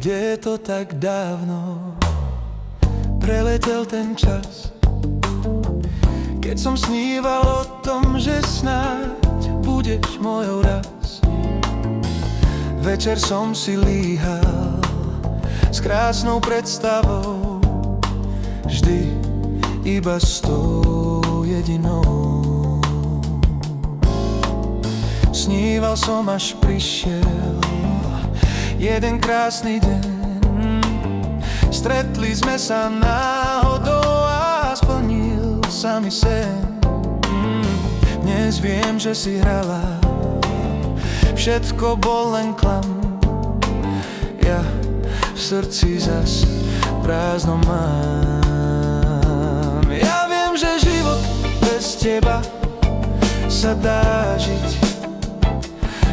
je to tak dávno, preletel ten čas, keď som sníval o tom, že snáď budeš mojou raz. Večer som si líhal s krásnou predstavou, vždy iba s tou jedinou. Sníval som, až prišiel jeden krásny deň. Stretli sme sa náhodou a splnil sa mi sen. Dnes viem, že si hrala, všetko bol len klam. Ja v srdci zas prázdno mám. Ja viem, že život bez teba sa dá žiť,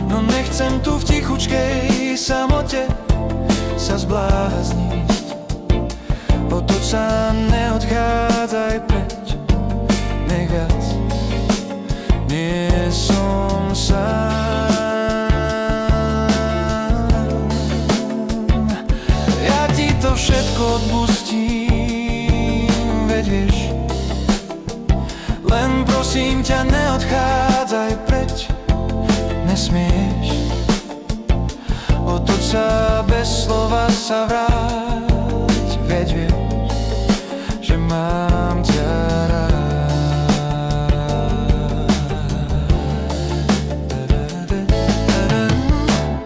no nechcem tu v tichučkej samote sa zblázniť. Otoč sa, neodchádzaj preč, nech viac nie som sám. Ja ti to všetko odpustím, veď vieš, len prosím ťa, neodchádzaj preč, nesmieš. Otoč sa, bez slova sa vráť, veď vieš, že mám ťa rád.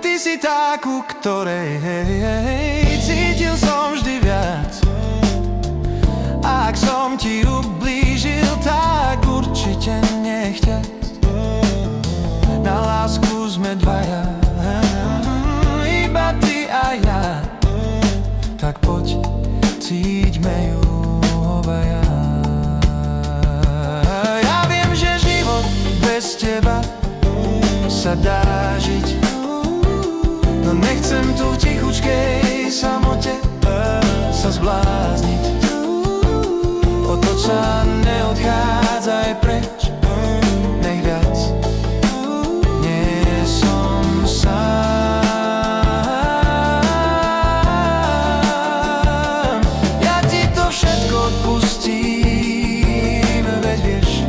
Ty si tá, ku ktorej cítil som vždy viac. A ak som ti ublížil, tak určite nechťať. Na lásku sme dvaja, iba ty a ja, tak poď, cíťme ju obaja. Ja viem, že život bez teba sa dá žiť, no nechcem tu v tichučkej samote sa zblázniť. Otoč sa, neodchádzaj preč, nech viac nie som sám. Ja ti to všetko odpustím, veď vieš,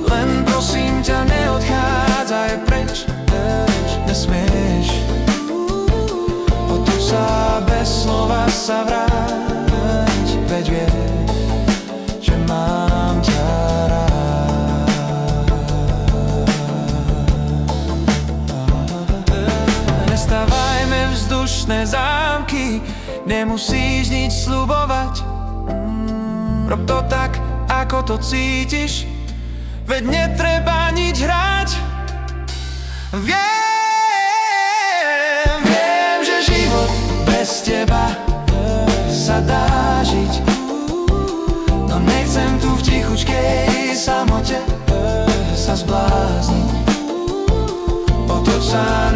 len prosím ťa, neodchádzaj preč, nesmieš. Otoč sa, bez slova sa vráť, veď vieš, že mám ťa rád. Nestávajme vzdušné zámky, nemusíš nič sľubovať. Rob to tak, ako to cítiš, veď netreba nič hrať. Viem, že život bez teba sa dá žiť, no nechcem tu v tichučkej samote sa zblázniť. Otoč sa,